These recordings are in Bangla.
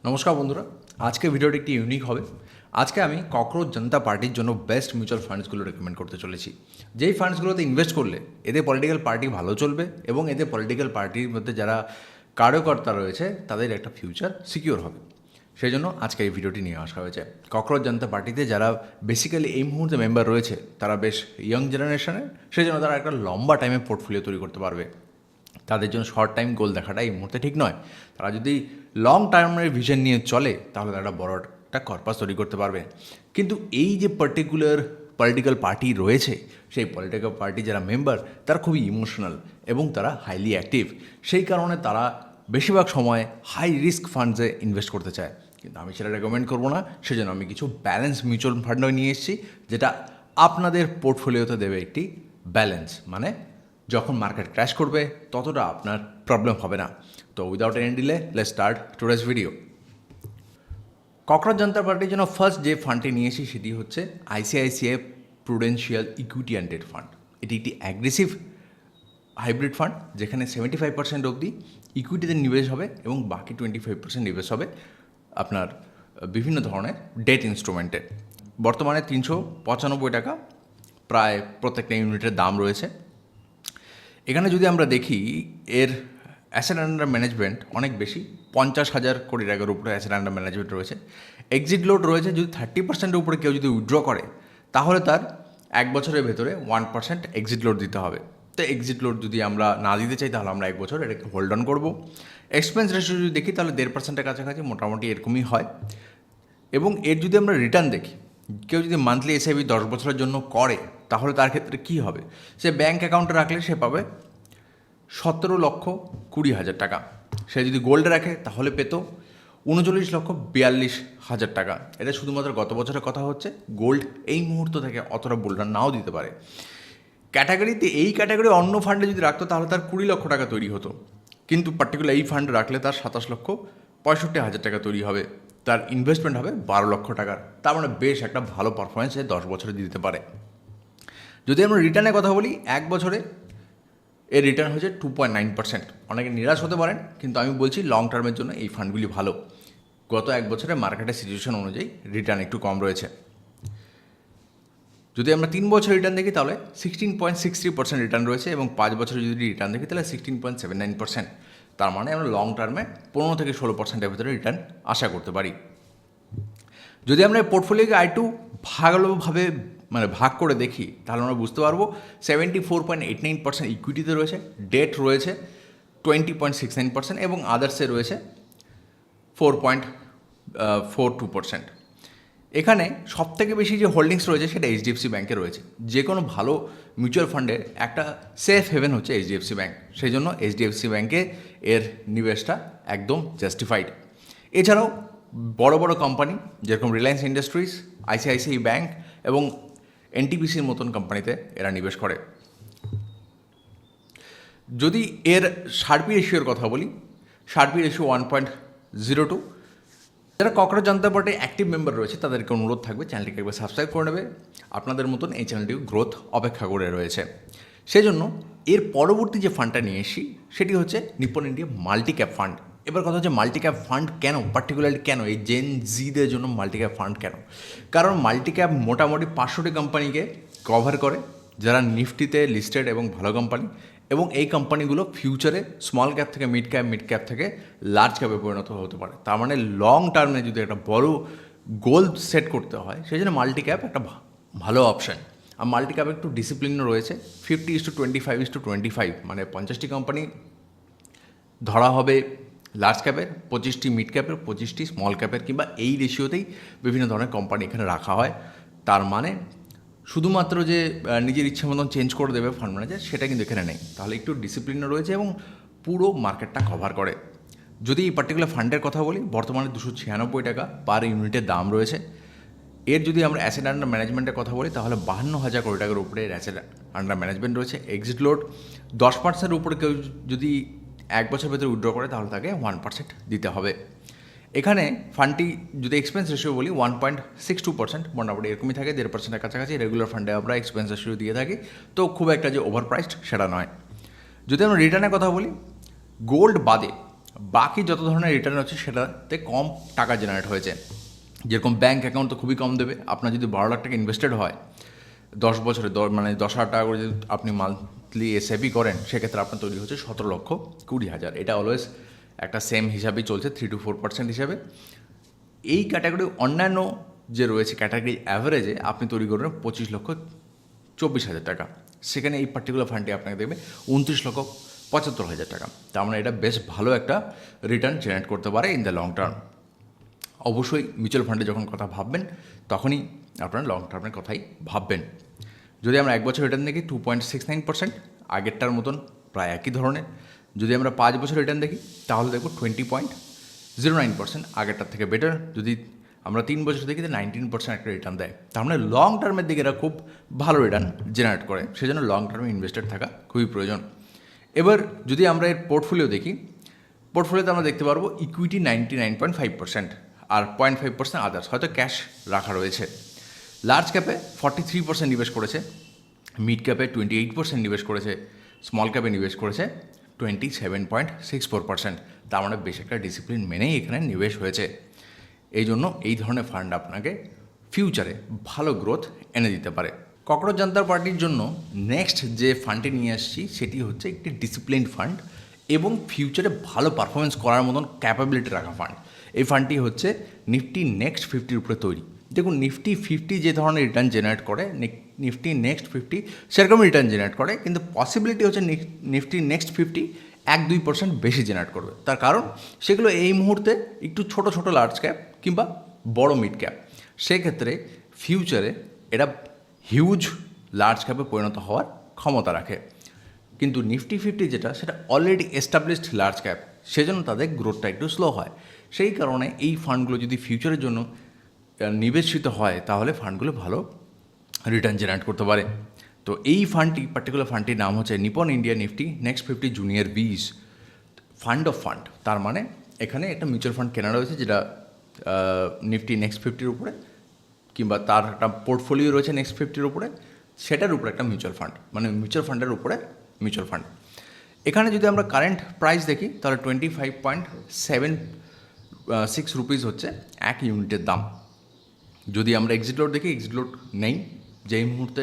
নমস্কার বন্ধুরা, আজকে ভিডিওটি একটি ইউনিক হবে। আজকে আমি ককরোচ জনতা পার্টির জন্য বেস্ট মিউচুয়াল ফান্ডসগুলো রেকমেন্ড করতে চলেছি। যেই ফান্ডসগুলোতে ইনভেস্ট করলে এদের পলিটিক্যাল পার্টি ভালো চলবে এবং এদের পলিটিক্যাল পার্টির মধ্যে যারা কার্যকর্তা রয়েছে তাদের একটা ফিউচার সিকিউর হবে। সেই জন্য আজকে এই ভিডিওটি নিয়ে আসা হয়েছে। ককরোচ জনতা পার্টিতে যারা বেসিক্যালি এই মুহূর্তে মেম্বার রয়েছে তারা বেশ ইয়ং জেনারেশনের, সেই জন্য তারা একটা লম্বা টাইমে পোর্টফোলিও তৈরি করতে পারবে। তাদের জন্য শর্ট টাইম গোল দেখাটা এই মুহূর্তে ঠিক নয়। তারা যদি লং টার্মের ভিশন নিয়ে চলে তাহলে তারা একটা বড় একটা কর্পাস তৈরি করতে পারবে। কিন্তু এই যে পার্টিকুলার পলিটিক্যাল পার্টি রয়েছে, সেই পলিটিক্যাল পার্টি যারা মেম্বার তারা খুবই ইমোশনাল এবং তারা হাইলি অ্যাক্টিভ। সেই কারণে তারা বেশিরভাগ সময় হাই রিস্ক ফান্ডসে ইনভেস্ট করতে চায়, কিন্তু আমি সেটা রেকমেন্ড করবো না। সেজন্য আমি কিছু ব্যালেন্স মিউচুয়াল ফান্ডও নিয়ে এসেছি, যেটা আপনাদের পোর্টফোলিওতে দেবে একটি ব্যালেন্স। মানে যখন মার্কেট ক্র্যাশ করবে ততটা আপনার প্রবলেম হবে না। তো without any delay let's start today's video. Cockroach Janata পার্টির জন্য ফার্স্ট যে ফান্ডটি নিয়েছি সেটি হচ্ছে ICICI Prudential equity and debt fund. এটি একটি অ্যাগ্রেসিভ হাইব্রিড ফান্ড, যেখানে 75% অবধি ইকুইটিতে নিবেশ হবে এবং বাকি 25% নিবেশ হবে আপনার বিভিন্ন ধরনের ডেট ইনস্ট্রুমেন্টে। বর্তমানে 395 টাকা প্রায় প্রত্যেকটা ইউনিটের দাম রয়েছে। এখানে যদি আমরা দেখি এর অ্যাসেট আন্ডার ম্যানেজমেন্ট অনেক বেশি, 50,000 কোটি টাকার উপরে অ্যাসেট আন্ডার ম্যানেজমেন্ট রয়েছে। এক্সিট লোড রয়েছে, যদি 30%-এর উপরে কেউ যদি উইথড্র করে তাহলে তার 1 বছরের ভেতরে 1% এক্সিট লোড দিতে হবে। তো এক্সিট লোড যদি আমরা না দিতে চাই তাহলে আমরা 1 বছর এটাকে হোল্ড অন করবো। এক্সপেন্স রেশিও যদি দেখি তাহলে 1.5%-এর কাছাকাছি মোটামুটি এরকমই হয়। এবং এর যদি আমরা রিটার্ন দেখি, কেউ যদি মান্থলি এসআইপি 10 বছরের জন্য করে তাহলে তার ক্ষেত্রে কী হবে, সে ব্যাঙ্ক অ্যাকাউন্টে রাখলে সে পাবে 17,20,000 টাকা। সে যদি গোল্ডে রাখে তাহলে পেত 39,42,000 টাকা। এটা শুধুমাত্র গত বছরের কথা হচ্ছে। গোল্ড এই মুহূর্ত থেকে অতটা বোল্ডার নাও দিতে পারে। ক্যাটাগরিতে এই ক্যাটাগরি অন্য ফান্ডে যদি রাখতো তাহলে তার 20 লক্ষ টাকা তৈরি হতো, কিন্তু পার্টিকুলার এই ফান্ডে রাখলে তার 27,65,000 টাকা তৈরি হবে। তার ইনভেস্টমেন্ট হবে 12 লক্ষ টাকার। তার মানে বেশ একটা ভালো পারফরমেন্স 10 বছরে দিতে পারে। যদি আমরা রিটার্নের কথা বলি, 1 বছরে এর রিটার্ন হয়েছে 2.9%। অনেকে নিরাশ হতে পারেন, কিন্তু আমি বলছি লং টার্মের জন্য এই ফান্ডগুলি ভালো। গত 1 বছরে মার্কেটের সিচুয়েশন অনুযায়ী রিটার্ন একটু কম রয়েছে। যদি আমরা 3 বছর রিটার্ন দেখি তাহলে 16.63% রিটার্ন রয়েছে এবং 5 বছরে যদি রিটার্ন দেখি তাহলে 16.79%। তার মানে আমরা লং টার্মে 15 থেকে 16%-এর ভেতরে রিটার্ন আশা করতে পারি। যদি আমরা পোর্টফোলিওকে আরেকটু ভালোভাবে ভাগ করে দেখি তাহলে আমরা বুঝতে পারবো 74.89% ইকুইটিতে রয়েছে, ডেট রয়েছে 20.69% এবং আদার্সে রয়েছে 4.42%। এখানে সবথেকে বেশি যে হোল্ডিংস রয়েছে সেটা এইচডিএফসি ব্যাঙ্কে রয়েছে। যে কোনো ভালো মিউচুয়াল ফান্ডের একটা সেফ হেভেন হচ্ছে এইচডিএফসি ব্যাঙ্ক, সেই জন্য এইচডিএফসি ব্যাঙ্কে এর নিবেশটা একদম জাস্টিফাইড। এছাড়াও বড় বড় কোম্পানি যেরকম রিলায়েন্স ইন্ডাস্ট্রিজ, আইসিআইসিআই ব্যাঙ্ক এবং এনটিপিসির মতন কোম্পানিতে এরা নিবেশ করে। যদি এর শার্পি রেশিওর কথা বলি, শার্পি রেশিও 1.02। যারা ককরোচ জনতা পার্টির অ্যাক্টিভ মেম্বার রয়েছে তাদেরকে অনুরোধ থাকবে চ্যানেলটিকে একবার সাবস্ক্রাইব করে নেবে। আপনাদের মতন এই চ্যানেলটিও গ্রোথ অপেক্ষা করে রয়েছে। সেজন্য এর পরবর্তী যে ফান্ডটা নিয়ে এসেছি সেটি হচ্ছে Nippon India multi cap fund. এবার কথা হচ্ছে মাল্টি ক্যাপ ফান্ড কেন, পার্টিকুলারলি কেন এই জেন জিদের জন্য মাল্টি ক্যাপ ফান্ড কেন? কারণ মাল্টি ক্যাপ মোটামুটি 500টি কোম্পানিকে কভার করে যারা নিফটিতে লিস্টেড এবং ভালো কোম্পানি, এবং এই কোম্পানিগুলো ফিউচারে স্মল ক্যাপ থেকে মিড ক্যাপ থেকে লার্জ ক্যাপে পরিণত হতে পারে। তার মানে লং টার্মে যদি একটা বড় গোল সেট করতে হয় সেই জন্য মাল্টি ক্যাপ একটা ভালো অপশান। আর মাল্টি ক্যাপ একটু ডিসিপ্লিনও রয়েছে। 50:25:25, মানে 50টি কোম্পানি ধরা হবে লার্জ ক্যাপের, 25টি মিড ক্যাপের, 25টি স্মল ক্যাপের, কিংবা এই রেশিওতেই বিভিন্ন ধরনের কোম্পানি এখানে রাখা হয়। তার মানে শুধুমাত্র যে নিজের ইচ্ছে মতন চেঞ্জ করে দেবে ফান্ড ম্যানেজার সেটা কিন্তু এখানে নেই। তাহলে একটু ডিসিপ্লিনও রয়েছে এবং পুরো মার্কেটটা কভার করে। যদি এই পার্টিকুলার ফান্ডের কথা বলি, বর্তমানে 296 টাকা পার ইউনিটের দাম রয়েছে। এর যদি আমরা অ্যাসেট আন্ডার ম্যানেজমেন্টের কথা বলি তাহলে 52,000 কোটি টাকার উপরে এর অ্যাসেট আন্ডার ম্যানেজমেন্ট রয়েছে। এক্সিট লোড 10%-এর উপরে কেউ যদি 1 বছর ভেতরে উইথড্র করে তাহলে তাকে 1% দিতে হবে। এখানে ফান্ডটি যদি এক্সপেন্স রেশিও বলি 1.62%, মোটামুটি এরকমই থাকে, 1.5%-এর কাছাকাছি। রেগুলার ফান্ডে আমরা এক্সপেন্স রেশিও দিয়ে থাকি, তো খুব একটা যে ওভার প্রাইসড সেটা নয়। যদি আমরা রিটার্নের কথা বলি, গোল্ড বাদে বাকি যত ধরনের রিটার্ন হচ্ছে সেটাতে কম টাকা জেনারেট হয়েছে। যেরকম ব্যাঙ্ক অ্যাকাউন্ট তো খুবই কম দেবে। আপনার যদি 12 লাখ টাকা ইনভেস্টেড হয় 10 বছরে, মানে 10,000 টাকা করে যদি আপনি মান্থলি এসআইপি করেন, সেক্ষেত্রে আপনার তৈরি হচ্ছে 17,20,000। এটা অলওয়েজ একটা সেম হিসাবেই চলছে, 3 to 4% হিসাবে। এই ক্যাটাগরি অন্যান্য যে রয়েছে ক্যাটাগরি অ্যাভারেজে আপনি তৈরি করবেন 25,24,000 টাকা। সেখানে এই পার্টিকুলার ফান্ডটি আপনাকে দেবে 29,75,000 টাকা। তার মানে এটা বেশ ভালো একটা রিটার্ন জেনারেট করতে পারে ইন দ্য লং টার্ম। অবশ্যই মিউচুয়াল ফান্ডে যখন কথা ভাববেন তখনই আপনারা লং টার্মের কথাই ভাববেন। যদি আমরা 1 বছর রিটার্ন দেখি 2.69%, আগেরটার মতন প্রায় একই ধরনের। যদি আমরা 5 বছর রিটার্ন দেখি তাহলে দেখব 20.09%, আগেরটার থেকে বেটার। যদি আমরা 3 বছর দেখি তো 19% একটা রিটার্ন দেয়। তার মানে লং টার্মের দিকে এরা খুব ভালো রিটার্ন জেনারেট করে, সেজন্য লং টার্মে ইনভেস্টেড থাকা খুবই প্রয়োজন। এবার যদি আমরা এর পোর্টফোলিও দেখি, পোর্টফোলিওতে আমরা দেখতে পারবো ইকুইটি 99.5% আর 0.5% আদার্স, হয়তো ক্যাশ রাখা রয়েছে। লার্জ ক্যাপে 43% নিবেশ করেছে, মিড ক্যাপে 28% নিবেশ করেছে, স্মল ক্যাপে নিবেশ করেছে 27.64%। তার মানে বেশ একটা ডিসিপ্লিন মেনেই এখানে নিবেশ হয়েছে। এই জন্য এই ধরনের ফান্ড আপনাকে ফিউচারে ভালো গ্রোথ এনে দিতে পারে। ককরোচ জনতা পার্টির জন্য নেক্সট যে ফান্ডটি নিয়ে আসছি সেটি হচ্ছে একটি ডিসিপ্লিনড ফান্ড এবং ফিউচারে ভালো পারফরমেন্স করার মতন ক্যাপাবিলিটি রাখা ফান্ড। এই ফান্ডটি হচ্ছে নিফটি নেক্সট 50-র উপরে তৈরি। দেখুন, নিফটি 50 যে ধরনের রিটার্ন জেনারেট করে, নিফটি নেক্সট 50 সেরকম রিটার্ন জেনারেট করে, কিন্তু পসিবিলিটি হচ্ছে নিফটি নেক্সট 50 1-2% বেশি জেনারেট করবে। তার কারণ সেগুলো এই মুহূর্তে একটু ছোট ছোট লার্জ ক্যাপ কিংবা বড় মিড ক্যাপ। সেক্ষেত্রে ফিউচারে এরা হিউজ লার্জ ক্যাপে পরিণত হওয়ার ক্ষমতা রাখে। কিন্তু নিফটি 50 যেটা, সেটা অলরেডি এস্টাবলিশড লার্জ ক্যাপ, সেজন্য তাদের গ্রোথটা একটু স্লো হয়। সেই কারণে এই ফান্ডগুলো যদি ফিউচারের জন্য নিবেশিত হয় তাহলে ফান্ডগুলো ভালো রিটার্ন জেনারেট করতে পারে। তো এই ফান্ডটি, পার্টিকুলার ফান্ডটির নাম হচ্ছে Nipon India Nifty next 50 junior বিস ফান্ড অফ ফান্ড। তার মানে এখানে একটা মিউচুয়াল ফান্ড কেনা রয়েছে যেটা নিফটি নেক্সট 50-র উপরে, কিংবা তার একটা পোর্টফোলিও রয়েছে নেক্সট 50-র উপরে, সেটার উপরে একটা মিউচুয়াল ফান্ড, মানে মিউচুয়াল ফান্ডের উপরে মিউচুয়াল ফান্ড। এখানে যদি আমরা কারেন্ট প্রাইস দেখি তাহলে 25.76 রুপিস হচ্ছে এক ইউনিটের দাম। যদি আমরা এক্সিট লোড দেখি, এক্সিট লোড নেই। যেই মুহূর্তে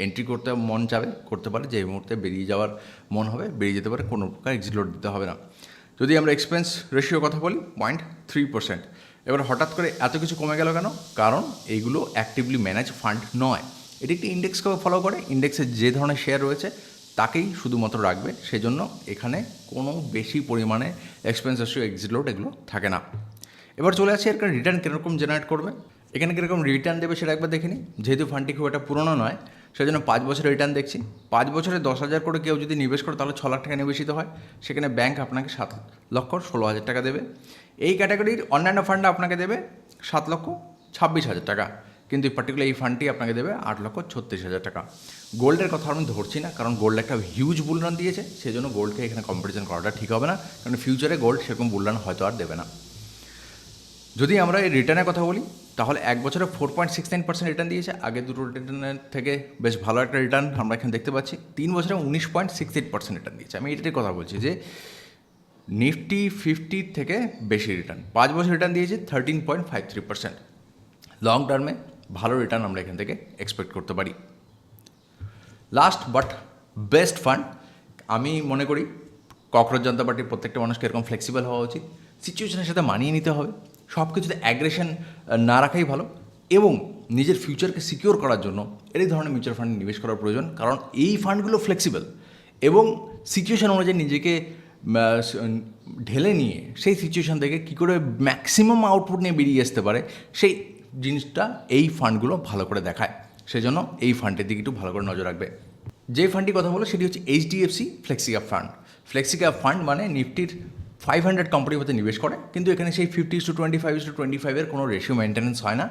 এন্ট্রি করতে মন চাবে করতে পারে, যেই মুহূর্তে বেরিয়ে যাওয়ার মন হবে বেরিয়ে যেতে পারে, কোনো প্রকার এক্সিট লোড দিতে হবে না। যদি আমরা এক্সপেন্স রেশিওর কথা বলি 0.3%। এবার হঠাৎ করে এত কিছু কমে গেল কেন? কারণ এইগুলো অ্যাক্টিভলি ম্যানেজ ফান্ড নয়, এটি একটি ইন্ডেক্সকে ফলো করে। ইন্ডেক্সে যে ধরনের শেয়ার রয়েছে তাকেই শুধুমাত্র রাখবে, সেজন্য এখানে কোনো বেশি পরিমাণে এক্সপেন্স রেশিও, এক্সিট লোড এগুলো থাকে না। এবার চলে আসি এর রিটার্ন কীরকম জেনারেট করবে। এখানে কীরকম রিটার্ন দেবে সেটা একবার দেখে নিই। যেহেতু ফান্ডটি খুব একটা পুরনো নয়, সেজন্য 5 বছরের রিটার্ন দেখছি। 5 বছরে 10,000 করে কেউ যদি নিবেশ করে তাহলে 6 লাখ টাকা নিবেশিত হয়। সেখানে ব্যাংক আপনাকে 7,16,000 টাকা দেবে। এই ক্যাটাগরির অন্যান্য ফান্ড আপনাকে দেবে 7,26,000 টাকা, কিন্তু এই পার্টিকুলার এই ফান্ডটি আপনাকে দেবে 8,36,000 টাকা। গোল্ডের কথা আমি ধরছি না, কারণ গোল্ড একটা হিউজ বুলরান দিয়েছে, সেই জন্য গোল্ডকে এখানে কম্পারিজন করাটা ঠিক হবে না, কারণ ফিউচারে গোল্ড সেরকম বুলরান হয়তো আর দেবে না। যদি আমরা এই রিটার্নের কথা বলি তাহলে 1 বছরে 4.69% রিটার্ন দিয়েছে, আগে দুটো রিটার্নের থেকে বেশ ভালো একটা রিটার্ন আমরা এখানে দেখতে পাচ্ছি। 3 বছরে 19.68% রিটার্ন দিয়েছে। আমি এটাই কথা বলছি যে নিফটি 50 থেকে বেশি রিটার্ন। 5 বছর রিটার্ন দিয়েছে 13.53%। লং টার্মে ভালো রিটার্ন আমরা এখান থেকে এক্সপেক্ট করতে পারি। লাস্ট বাট বেস্ট ফান্ড, আমি মনে করি ককরোচ জনতা পার্টির প্রত্যেকটা মানুষকে এরকম ফ্লেক্সিবল হওয়া উচিত। সিচুয়েশনের সাথে মানিয়ে নিতে হবে, সব কিছুতে অ্যাগ্রেশন না রাখাই ভালো, এবং নিজের ফিউচারকে সিকিওর করার জন্য এই ধরনের মিউচুয়াল ফান্ডে নিবেশ করার প্রয়োজন। কারণ এই ফান্ডগুলো ফ্লেক্সিবল এবং সিচুয়েশন অনুযায়ী নিজেকে ঢেলে নিয়ে সেই সিচুয়েশন থেকে কী করে ম্যাক্সিমাম আউটপুট নিয়ে বেরিয়ে আসতে পারে, সেই জিনিসটা এই ফান্ডগুলো ভালো করে দেখায়। সেজন্য এই ফান্ডের দিকে একটু ভালো করে নজর রাখবে। যে ফান্ডটির কথা বলো সেটি হচ্ছে HDFC flexicap fund. Flexicap fund মানে নিফটির 500 কোম্পানির মধ্যে নিবেশ করে, কিন্তু এখানে সেই 50:25:25 কোনো রেশিও মেনটেন্যান্স হয় না।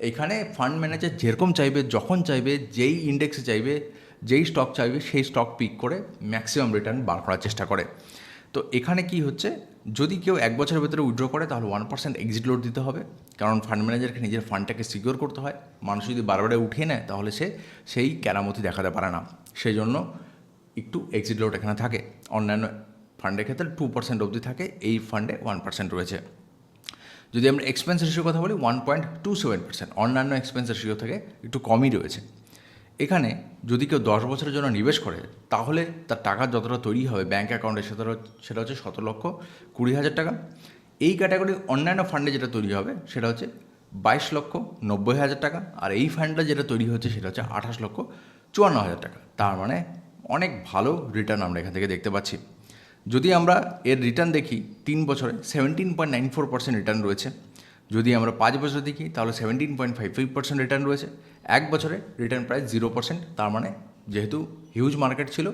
এখানে ফান্ড ম্যানেজার যেরকম চাইবে, যখন চাইবে, যেই ইন্ডেক্সে চাইবে, যেই স্টক চাইবে সেই স্টক পিক করে ম্যাক্সিমাম রিটার্ন বার করার চেষ্টা করে। তো এখানে কি হচ্ছে, যদি কেউ 1 বছরের ভেতরে উইথড্র করে তাহলে 1% এক্সিট লোড দিতে হবে, কারণ ফান্ড ম্যানেজারকে নিজের ফান্ডটাকে সিকিওর করতে হয়। মানুষ যদি বারবার উঠিয়ে নেয় তাহলে সে সেই কেরামতি দেখাতে পারে না, সেই জন্য একটু এক্সিট লোড এখানে থাকে। অন্যান্য ফান্ডের ক্ষেত্রে 2% অবধি থাকে, এই ফান্ডে 1% রয়েছে। যদি আমরা এক্সপেন্স রেশিও কথা বলি 1.27%, অন্যান্য এক্সপেন্স রেশিও থেকে একটু কমই রয়েছে। এখানে যদি কেউ 10 বছরের জন্য নিবেশ করে তাহলে তার টাকা যতটা তৈরি হবে ব্যাঙ্ক অ্যাকাউন্টে সেটা হচ্ছে 17,20,000 টাকা। এই ক্যাটাগরির অন্যান্য ফান্ডে যেটা তৈরি হবে সেটা হচ্ছে 22,90,000 টাকা, আর এই ফান্ডটা যেটা তৈরি হচ্ছে সেটা হচ্ছে 28,54,000 টাকা। তার মানে অনেক ভালো রিটার্ন আমরা এখান থেকে দেখতে পাচ্ছি। যদি আমরা এর রিটার্ন দেখি 3 বছরে 17.94% রিটার্ন রয়েছে। যদি আমরা 5 বছর দেখি তাহলে 17.55% রিটার্ন রয়েছে। 1 বছরে রিটার্ন প্রায় 0%। তার মানে যেহেতু হিউজ মার্কেট ছিল,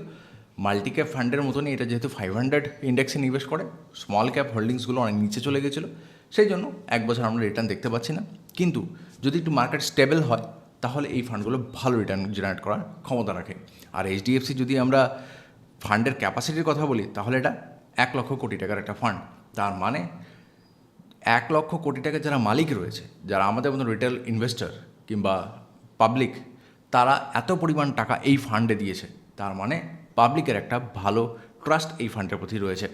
মাল্টি ক্যাপ ফান্ডের মতনই এটা যেহেতু 500 ইন্ডেক্সে নিবেশ করে, স্মল ক্যাপ হোল্ডিংসগুলো অনেক নিচে চলে গেছিলো, সেই জন্য 1 বছর আমরা রিটার্ন দেখতে পাচ্ছি না। কিন্তু যদি একটু মার্কেট স্টেবল হয় তাহলে এই ফান্ডগুলো ভালো রিটার্ন জেনারেট করার ক্ষমতা রাখে। আর এইচডিএফসি যদি আমরা ফান্ডের ক্যাপাসিটির কথা বলি তাহলে এটা 1 লক্ষ কোটি টাকার একটা ফান্ড। তার মানে 1 লক্ষ কোটি টাকার যারা মালিক রয়েছে, যারা আমাদের মতো রিটেল ইনভেস্টর কিংবা পাবলিক, তারা এত পরিমাণ টাকা এই ফান্ডে দিয়েছে, তার মানে পাবলিকের একটা ভালো ট্রাস্ট এই ফান্ডের প্রতি রয়েছে।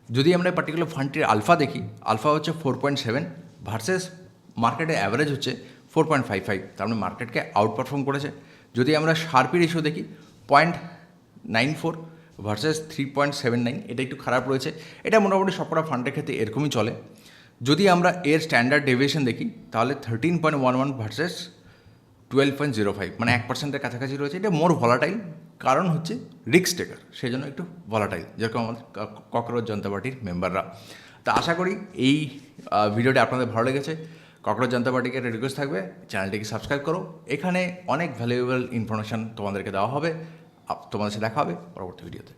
যদি আমরা পার্টিকুলার ফান্ডটির আলফা দেখি, আলফা হচ্ছে 4.7 ভার্সেস মার্কেটে অ্যাভারেজ হচ্ছে 4.55, তার মানে মার্কেটকে আউট পারফর্ম করেছে। যদি আমরা শার্পি রেশিও দেখি 0.94 ভার্সেস 3.79, এটা একটু খারাপ রয়েছে। এটা মোটামুটি সবকটা ফান্ডের ক্ষেত্রে এরকমই চলে। যদি আমরা এর স্ট্যান্ডার্ড ডেভিয়েশন দেখি তাহলে 13.11 ভার্সেস 12.05, মানে 1%-এর কাছাকাছি রয়েছে। এটা মোর ভলাটাইল, কারণ হচ্ছে রিস্ক টেকার, সেই জন্য একটু ভলাটাইল, যেরকম আমাদের ককরোচ জনতা পার্টির মেম্বাররা। তা আশা করি এই ভিডিওটা আপনাদের ভালো লেগেছে। ককরোচ জনতা পার্টিকে একটা রিকোয়েস্ট থাকবে, চ্যানেলটিকে সাবস্ক্রাইব করো। এখানে অনেক ভ্যালুয়েবল ইনফরমেশান তোমাদেরকে দেওয়া হবে। তোমাদের সাথে দেখা হবে পরবর্তী ভিডিওতে।